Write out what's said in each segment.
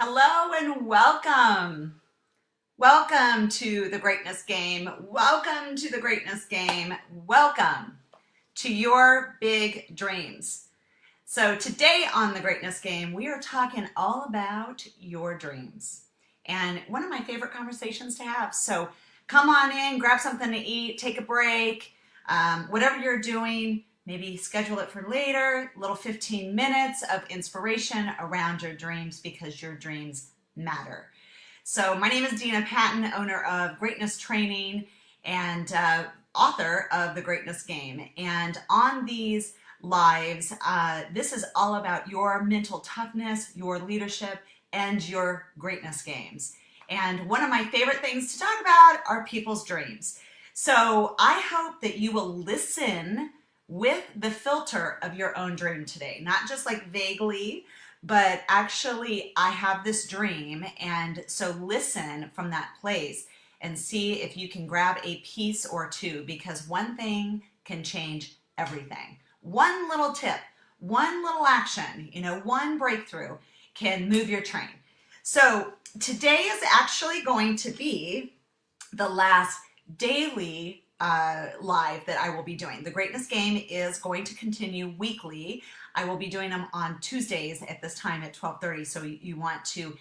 Hello and welcome. Welcome to the greatness game. Welcome to the greatness game. Welcome to your big dreams. So today on the greatness game, we are talking all about your dreams and one of my favorite conversations to have. So come on in, grab something to eat, take a break, whatever you're doing. Maybe schedule it for later, little 15 minutes of inspiration around your dreams because your dreams matter. So my name is Dina Patton, owner of Greatness Training and author of The Greatness Game. And on these lives, this is all about your mental toughness, your leadership, and your greatness games. And one of my favorite things to talk about are people's dreams. So I hope that you will listen with the filter of your own dream today, not just like vaguely, but actually I have this dream, and so listen from that place and see if you can grab a piece or two, because one thing can change everything. One little tip, one little action, one breakthrough can move your train. So today is actually going to be the last daily live that I will be doing. The Greatness Game is going to continue weekly. I will be doing them on Tuesdays at this time at 12:30. So you want to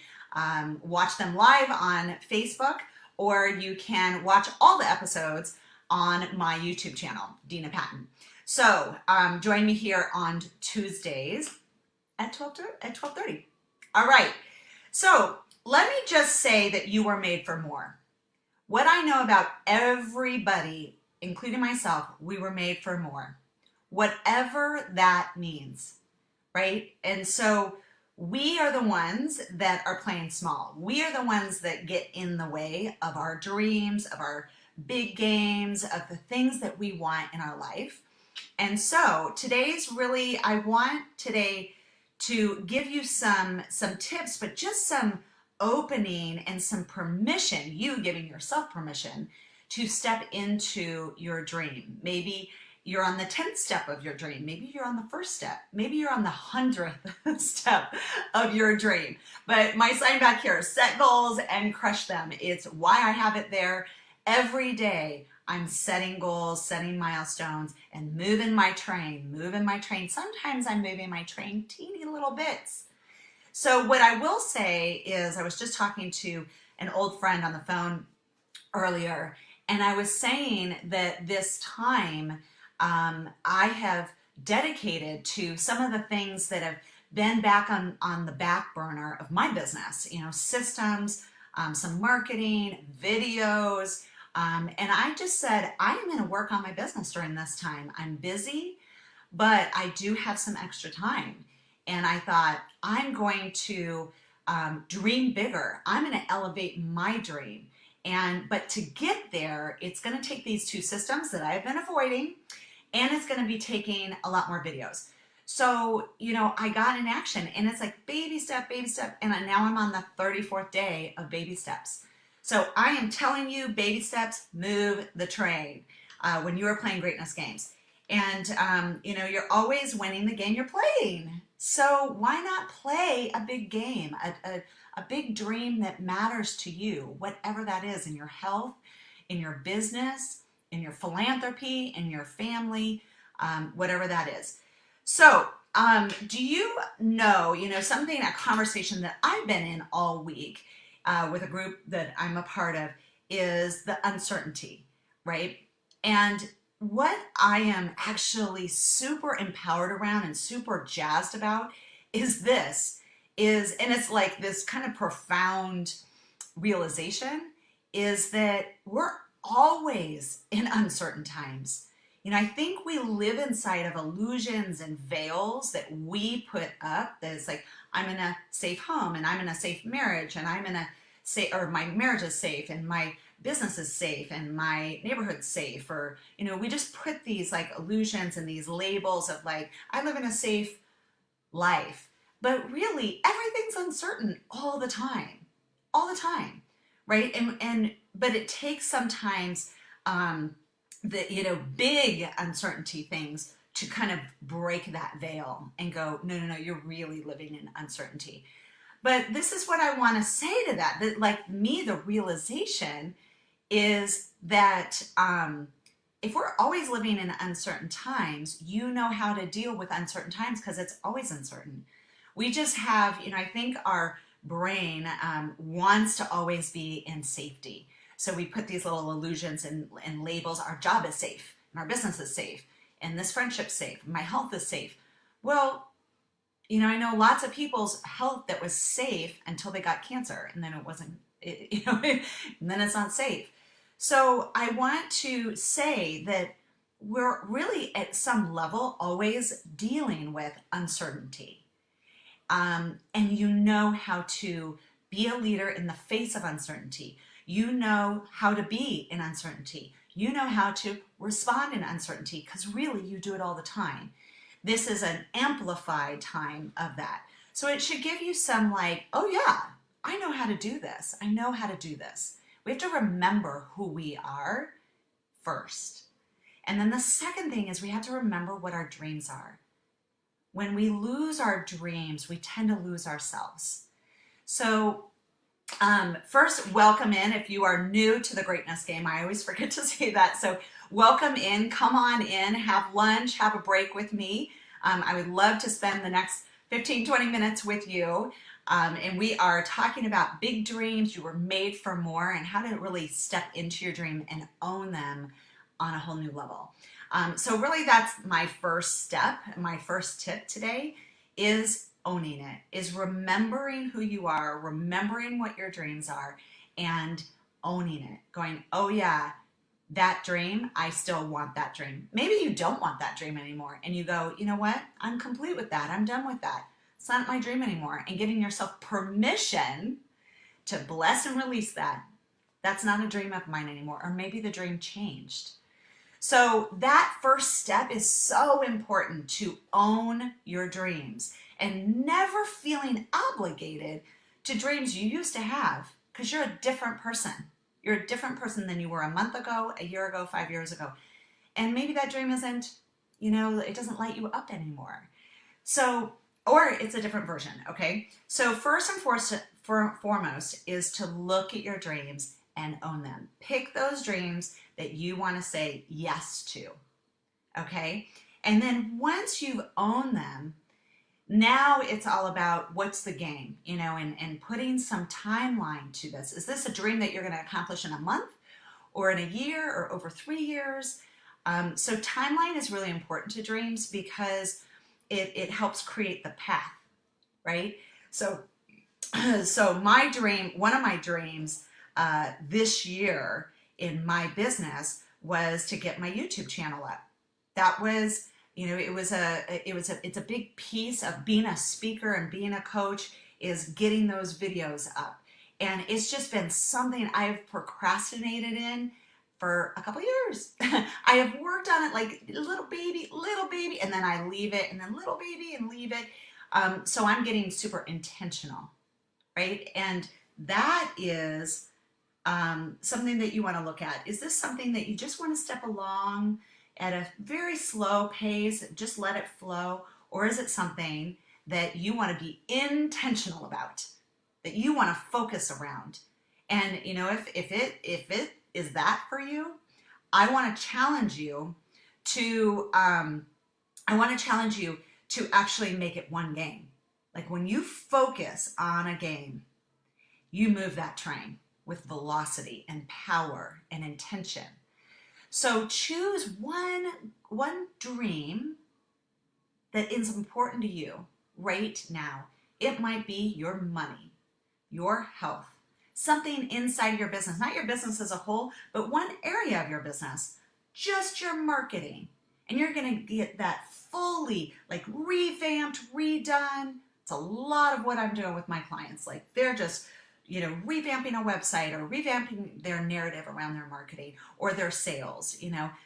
watch them live on Facebook, or you can watch all the episodes on my YouTube channel, Dina Patton. So join me here on Tuesdays at 12:30. All right. So let me just say that you were made for more. What I know about everybody, including myself, we were made for more. Whatever that means, right? And so we are the ones that are playing small. We are the ones that get in the way of our dreams, of our big games, of the things that we want in our life. And so today's really, I want today to give you some tips, but just some opening and some permission, you giving yourself permission to step into your dream. Maybe you're on the 10th step of your dream. Maybe you're on the first step. Maybe you're on the 100th step of your dream. But my sign back here is set goals and crush them. It's why I have it there. Every day I'm setting goals, setting milestones, and moving my train. Sometimes I'm moving my train teeny little bits. So what I will say is, I was just talking to an old friend on the phone earlier, and I was saying that this time I have dedicated to some of the things that have been back on the back burner of my business, systems, some marketing, videos, and I just said, I am going to work on my business during this time. I'm busy, but I do have some extra time. And I thought, I'm going to dream bigger. I'm going to elevate my dream. But to get there, it's going to take these two systems that I've been avoiding, and it's going to be taking a lot more videos. So, I got in action, and it's like baby step, and now I'm on the 34th day of baby steps. So I am telling you, baby steps move the train when you are playing greatness games. And, you're always winning the game you're playing. So why not play a big game, a big dream that matters to you, whatever that is, in your health, in your business, in your philanthropy, in your family, whatever that is. So do you know, something, a conversation that I've been in all week with a group that I'm a part of is the uncertainty, right? And what I am actually super empowered around and super jazzed about is and it's like this kind of profound realization, is that we're always in uncertain times. I think we live inside of illusions and veils that we put up, that it's like, I'm in a safe home, and I'm in a safe marriage, and I'm in a safe, or my marriage is safe, and my business is safe, and my neighborhood's safe, or we just put these like illusions and these labels of like, I live in a safe life, but really everything's uncertain all the time, right? But it takes sometimes the big uncertainty things to kind of break that veil and go, no, you're really living in uncertainty. But this is what I want to say to that, that like me, the realization is that if we're always living in uncertain times, you know how to deal with uncertain times because it's always uncertain. We just have, I think our brain wants to always be in safety. So we put these little illusions and labels. Our job is safe, and our business is safe, and this friendship's safe, my health is safe. Well, I know lots of people's health that was safe until they got cancer, and then it wasn't, and then it's not safe. So I want to say that we're really at some level always dealing with uncertainty. And you know how to be a leader in the face of uncertainty. You know how to be in uncertainty. You know how to respond in uncertainty because really you do it all the time. This is an amplified time of that. So it should give you some like, oh yeah, I know how to do this. I know how to do this. We have to remember who we are first. And then the second thing is we have to remember what our dreams are. When we lose our dreams, we tend to lose ourselves. So first, welcome in. If you are new to the Greatness Game, I always forget to say that. So welcome in, come on in, have lunch, have a break with me. I would love to spend the next 15, 20 minutes with you. And we are talking about big dreams. You were made for more and how to really step into your dream and own them on a whole new level. So really that's my first step. My first tip today is owning it, is remembering who you are, remembering what your dreams are, and owning it. Going, oh yeah, that dream, I still want that dream. Maybe you don't want that dream anymore. And you go, you know what? I'm complete with that. I'm done with that. It's not my dream anymore. And giving yourself permission to bless and release that. That's not a dream of mine anymore. Or maybe the dream changed. So that first step is so important, to own your dreams and never feeling obligated to dreams you used to have because you're a different person. You're a different person than you were a month ago, a year ago, 5 years ago. And maybe that dream isn't, it doesn't light you up anymore. So, or it's a different version, okay? So first and foremost is to look at your dreams and own them. Pick those dreams that you want to say yes to, okay? And then once you've owned them, now it's all about what's the game, and putting some timeline to this. Is this a dream that you're going to accomplish in a month or in a year or over 3 years? So timeline is really important to dreams because it helps create the path, right? So my dream, one of my dreams this year in my business was to get my YouTube channel up. That was, it's a big piece of being a speaker and being a coach is getting those videos up. And it's just been something I've procrastinated in for a couple years. I have worked on it like little baby, and then I leave it, and then little baby and leave it. So I'm getting super intentional, right? And that is something that you want to look at. Is this something that you just want to step along at a very slow pace, just let it flow? Or is it something that you want to be intentional about, that you want to focus around? And if it is that for you, I want to challenge you to actually make it one game. Like when you focus on a game, you move that train with velocity and power and intention. So choose one dream that is important to you right now. It might be your money, your health, something inside your business, not your business as a whole, but one area of your business, just your marketing. And you're going to get that fully revamped, redone. It's a lot of what I'm doing with my clients. They're just revamping a website or revamping their narrative around their marketing or their sales,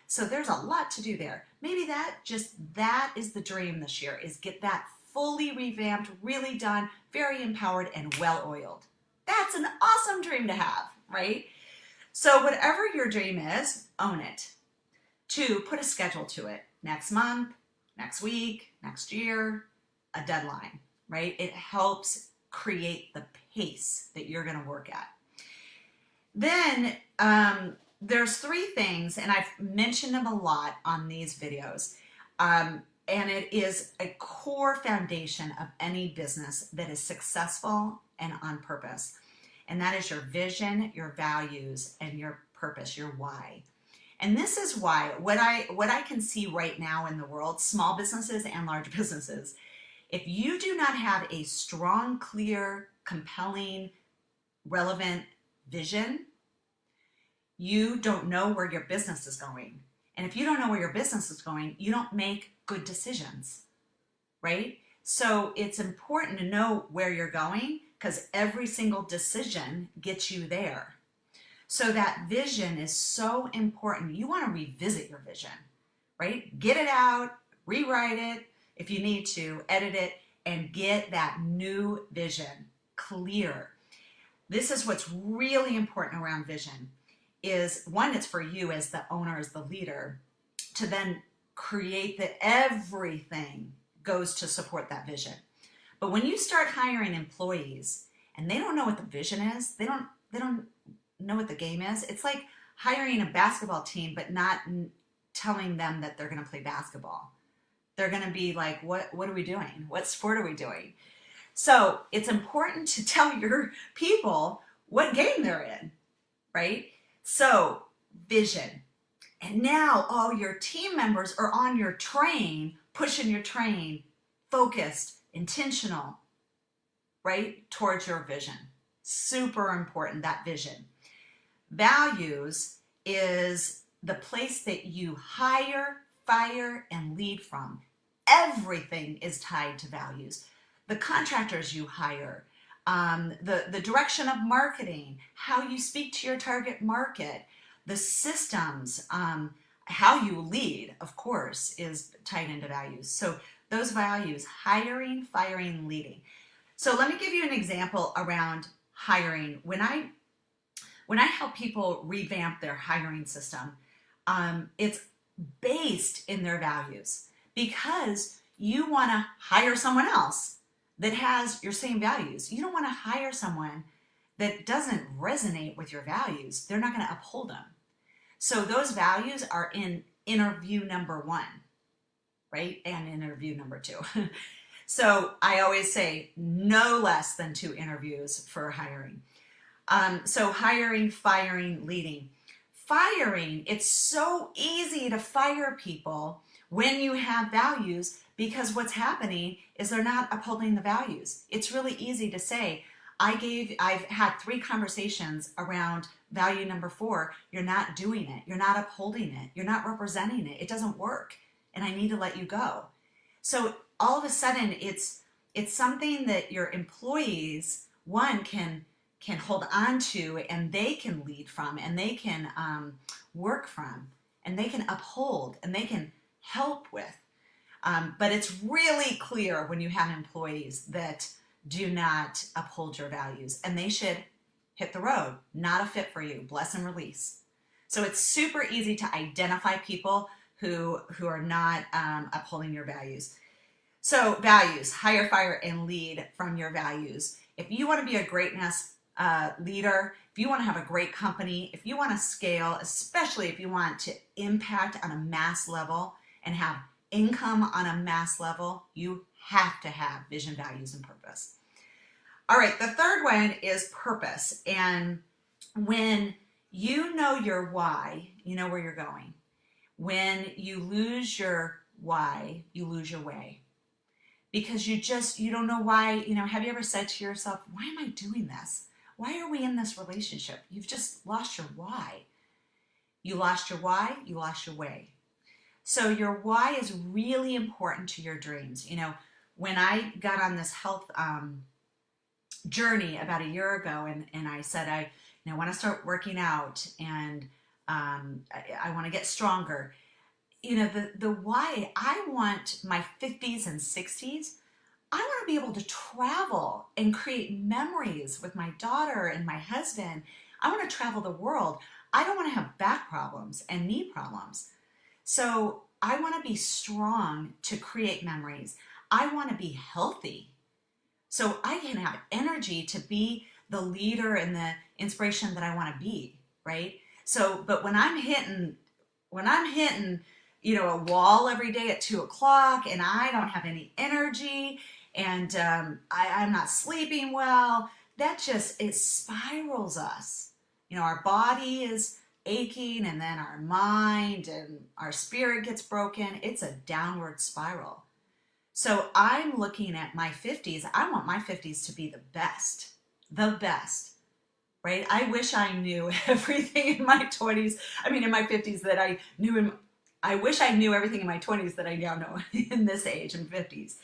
So there's a lot to do there. Maybe that is the dream this year, is get that fully revamped, really done, very empowered and well-oiled. That's an awesome dream to have, right? So whatever your dream is, own it. 2, put a schedule to it. Next month, next week, next year, a deadline, right? It helps create the pace that you're going to work at. Then there's three things, and I've mentioned them a lot on these videos. And it is a core foundation of any business that is successful and on purpose. And that is your vision, your values, and your purpose, your why. And this is why what I can see right now in the world, small businesses and large businesses, if you do not have a strong, clear, compelling, relevant vision, you don't know where your business is going. And if you don't know where your business is going, you don't make good decisions, right? So it's important to know where you're going, because every single decision gets you there. So that vision is so important. You want to revisit your vision, right? Get it out, rewrite it if you need to, edit it, and get that new vision clear. This is what's really important around vision is, one, it's for you as the owner, as the leader, to then create that everything goes to support that vision. But when you start hiring employees and they don't know what the vision is, they don't know what the game is. It's like hiring a basketball team but not telling them that they're going to play basketball. They're going to be like, what are we doing? What sport are we doing? So it's important to tell your people what game they're in, right? So vision. And now all your team members are on your train, pushing your train, focused, intentional, right, towards your vision. Super important, that vision. Values is the place that you hire, fire, and lead from. Everything is tied to values. The contractors you hire, the direction of marketing, how you speak to your target market, the systems, how you lead, of course, is tied into values. So those values, hiring, firing, leading. So let me give you an example around hiring. When I help people revamp their hiring system, it's based in their values, because you want to hire someone else that has your same values. You don't want to hire someone that doesn't resonate with your values. They're not going to uphold them. So those values are in interview number 1, right? And interview number 2. So I always say no less than 2 interviews for hiring. So hiring, firing, leading. Firing, it's so easy to fire people when you have values, because what's happening is they're not upholding the values. It's really easy to say, I've had 3 conversations around value number 4. You're not doing it. You're not upholding it. You're not representing it. It doesn't work. And I need to let you go. So all of a sudden it's something that your employees, one, can hold on to, and they can lead from, and they can work from, and they can uphold, and they can help with. But it's really clear when you have employees that do not uphold your values, and they should hit the road. Not a fit for you. Bless and release. So it's super easy to identify people who are not upholding your values. So values, hire, fire, and lead from your values. If you want to be a greatness leader, if you want to have a great company, if you want to scale, especially if you want to impact on a mass level and have income on a mass level, you have to have vision, values, and purpose. All right, the third one is purpose. And when you know your why, you know where you're going. When you lose your why, you lose your way. Because you don't know why. Have you ever said to yourself, why am I doing this? Why are we in this relationship? You've just lost your why. You lost your why, you lost your way. So your why is really important to your dreams. When I got on this health journey about a year ago, and I said, I want to start working out, and I want to get stronger. The why, I want my 50s and 60s, I want to be able to travel and create memories with my daughter and my husband. I want to travel the world. I don't want to have back problems and knee problems. So I want to be strong to create memories. I want to be healthy so I can have energy to be the leader and the inspiration that I want to be, right? So, but when I'm hitting, a wall every day at 2 o'clock and I don't have any energy and I'm not sleeping well, it spirals us. Our body is aching and then our mind and our spirit gets broken. It's a downward spiral. So I'm looking at my 50s. I want my 50s to be the best, right? I wish I knew everything in my 20s. I mean, in my 50s that I knew I wish I knew everything in my 20s that I now know in this age, in 50s.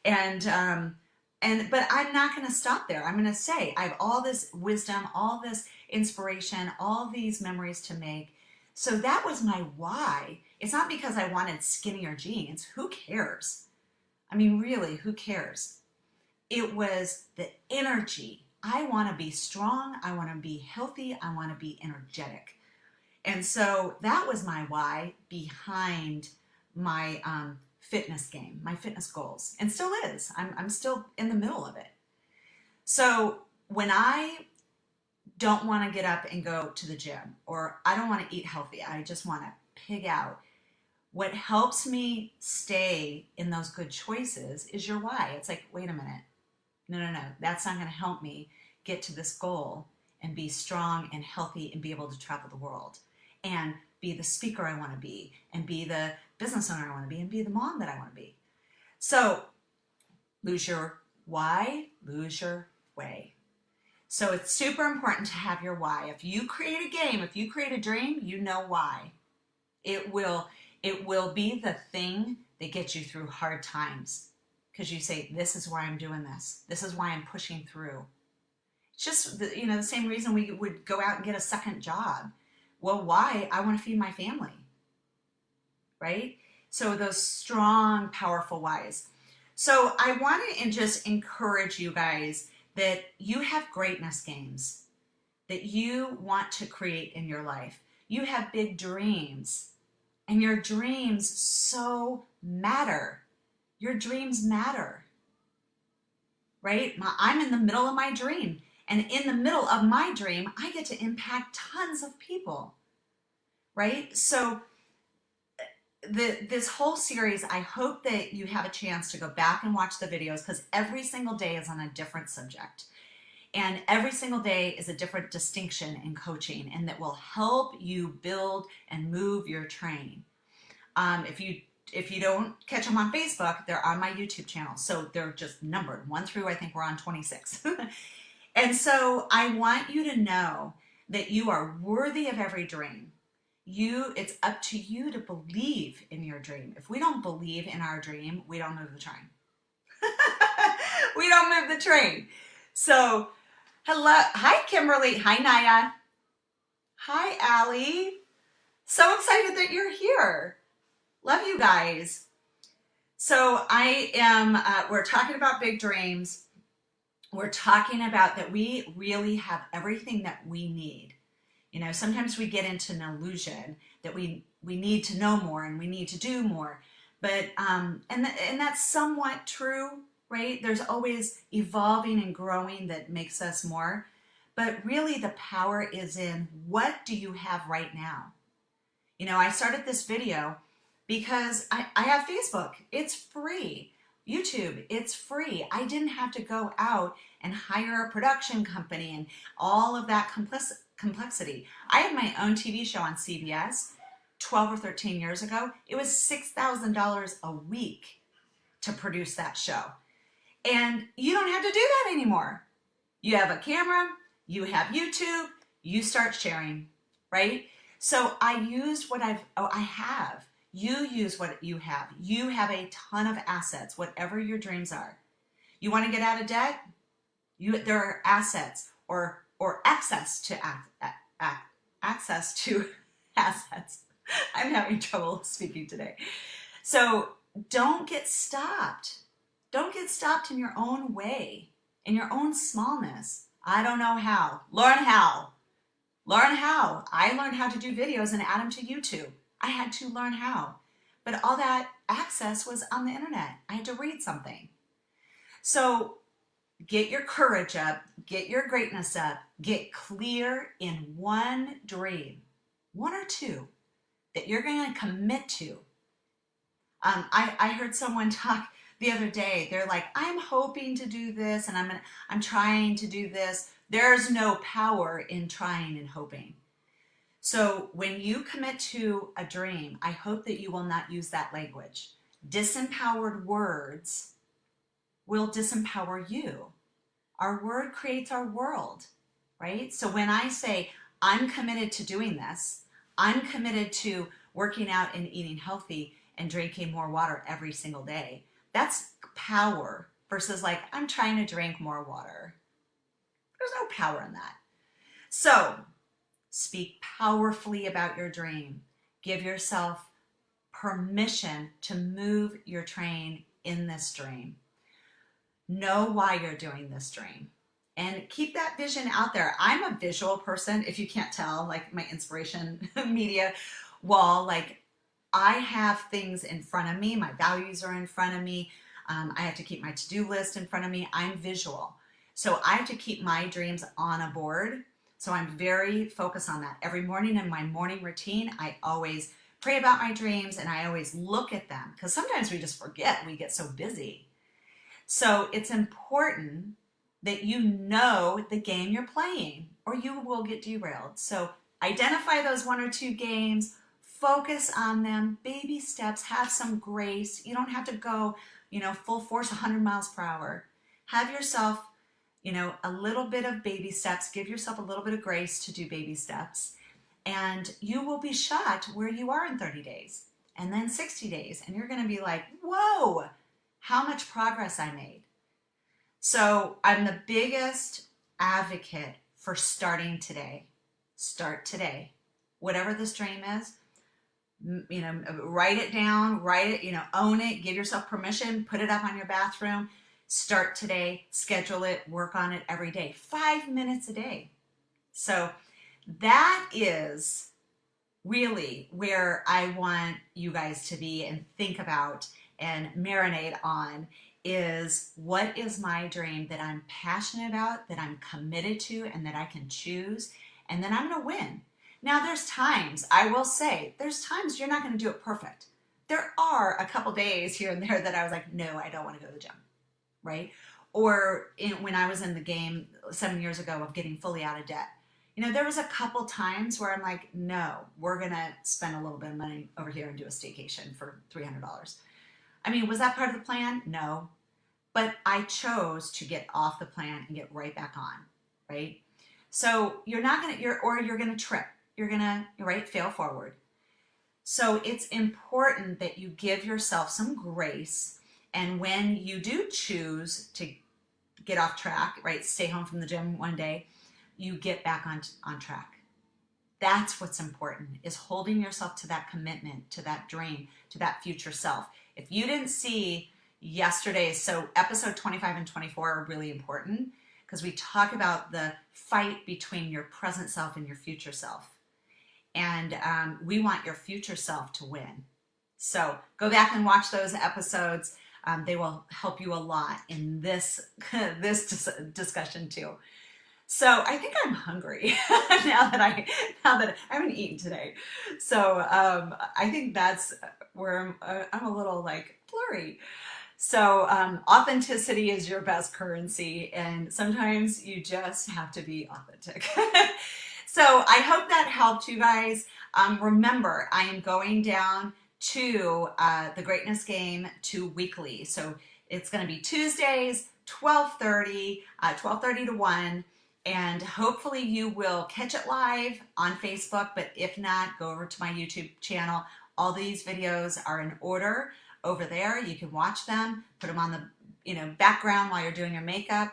But I'm not going to stop there. I'm going to say I have all this wisdom, all this inspiration, all these memories to make. So that was my why. It's not because I wanted skinnier jeans. Who cares? I mean, really, who cares? It was the energy. I want to be strong. I want to be healthy. I want to be energetic. And so that was my why behind my fitness game, my fitness goals, and still is. I'm still in the middle of it. So when I don't want to get up and go to the gym, or I don't want to eat healthy, I just want to pig out, what helps me stay in those good choices is your why. It's like, wait a minute. No. That's not going to help me get to this goal and be strong and healthy and be able to travel the world and be the speaker I want to be and be the business owner I want to be and be the mom that I want to be. So lose your why, lose your way. So it's super important to have your why. If you create a game, if you create a dream, you know why. It will be the thing that gets you through hard times. Because you say, this is why I'm doing this. This is why I'm pushing through. It's just, the same reason we would go out and get a second job. Well, why? I want to feed my family, right? So those strong, powerful whys. So I want to just encourage you guys that you have greatness games that you want to create in your life. You have big dreams, and your dreams so matter. Your dreams matter, right? I'm in the middle of my dream. And in the middle of my dream, I get to impact tons of people, right? So this whole series, I hope that you have a chance to go back and watch the videos, because every single day is on a different subject. And every single day is a different distinction in coaching, and that will help you build and move your train. If you don't catch them on Facebook, they're on my YouTube channel. So they're just numbered 1 through, I think we're on 26. And so I want you to know that you are worthy of every dream. It's up to you to believe in your dream. If we don't believe in our dream, we don't move the train. We don't move the train. So, hello. Hi, Kimberly. Hi, Naya. Hi, Allie. So excited that you're here. Love you guys. So we're talking about big dreams. We're talking about that we really have everything that we need. Sometimes we get into an illusion that we need to know more and we need to do more. But, and that's somewhat true, right? There's always evolving and growing that makes us more. But really the power is in, what do you have right now? I started this video because I have Facebook. It's free. YouTube, it's free. I didn't have to go out and hire a production company and all of that complexity. I had my own TV show on CBS 12 or 13 years ago. It was $6,000 a week to produce that show. And you don't have to do that anymore. You have a camera, you have YouTube, you start sharing, right? So I used what I have. You use what you have. You have a ton of assets, whatever your dreams are. You want to get out of debt? There are assets or access to assets. I'm having trouble speaking today. So don't get stopped. Don't get stopped in your own way, in your own smallness. I don't know how. Learn how. Learn how. I learned how to do videos and add them to YouTube. I had to learn how. But all that access was on the internet. I had to read something. So get your courage up, get your greatness up, get clear in one dream, one or two, that you're going to commit to. I heard someone talk the other day. They're like, I'm hoping to do this and I'm trying to do this. There's no power in trying and hoping. So when you commit to a dream, I hope that you will not use that language. Disempowered words will disempower you. Our word creates our world, right? So when I say, I'm committed to doing this, I'm committed to working out and eating healthy and drinking more water every single day, that's power versus like, I'm trying to drink more water. There's no power in that. So speak powerfully about your dream. Give yourself permission to move your train in this dream. Know why you're doing this dream and keep that vision out there. I'm a visual person, if you can't tell, like my inspiration media wall, like I have things in front of me. My values are in front of me. I have to keep my to-do list in front of me. I'm visual. So I have to keep my dreams on a board. So I'm very focused on that. Every morning in my morning routine, I always pray about my dreams and I always look at them because sometimes we just forget. We get so busy. So it's important that you know the game you're playing or you will get derailed. So identify those one or two games, focus on them, baby steps, have some grace. You don't have to go, full force 100 miles per hour. Have yourself, a little bit of baby steps. Give yourself a little bit of grace to do baby steps. And you will be shocked where you are in 30 days and then 60 days. And you're going to be like, whoa, how much progress I made. So I'm the biggest advocate for starting today. Start today. Whatever this dream is, write it down, own it, give yourself permission, put it up on your bathroom. Start today, schedule it, work on it every day, 5 minutes a day. So that is really where I want you guys to be and think about and marinate on is what is my dream that I'm passionate about, that I'm committed to, and that I can choose, and then I'm going to win. Now, there's times, I will say, there's times you're not going to do it perfect. There are a couple days here and there that I was like, no, I don't want to go to the gym, right? Or when I was in the game 7 years ago of getting fully out of debt, there was a couple times where I'm like, no, we're going to spend a little bit of money over here and do a staycation for $300. I mean, was that part of the plan? No. But I chose to get off the plan and get right back on, right? So you're going to trip. You're going to, fail forward. So it's important that you give yourself some grace. And when you do choose to get off track, right, stay home from the gym one day, you get back on track. That's what's important, is holding yourself to that commitment, to that dream, to that future self. If you didn't see yesterday's, so episode 25 and 24 are really important because we talk about the fight between your present self and your future self. And we want your future self to win. So go back and watch those episodes. They will help you a lot in this discussion too. So I think I'm hungry now that I haven't eaten today. So I think that's where I'm a little like blurry. So authenticity is your best currency, and sometimes you just have to be authentic. So I hope that helped you guys. Remember, I am going down to the Greatness Game to weekly. So it's going to be Tuesdays, 12:30 to 1. And hopefully you will catch it live on Facebook, but if not, go over to my YouTube channel. All these videos are in order over there. You can watch them, put them on the background while you're doing your makeup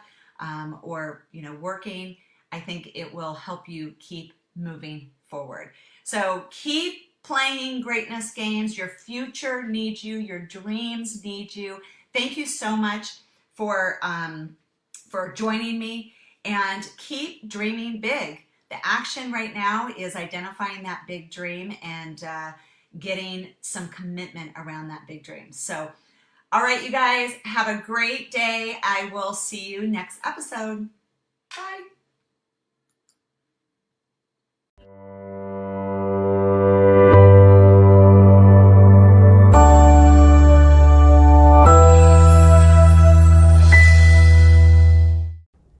or working. I think it will help you keep moving forward. So keep playing greatness games. Your future needs you. Your dreams need you. Thank you so much for joining me. And keep dreaming big. The action right now is identifying that big dream and getting some commitment around that big dream. So All right, you guys, have a great day. I will see you next episode. Bye.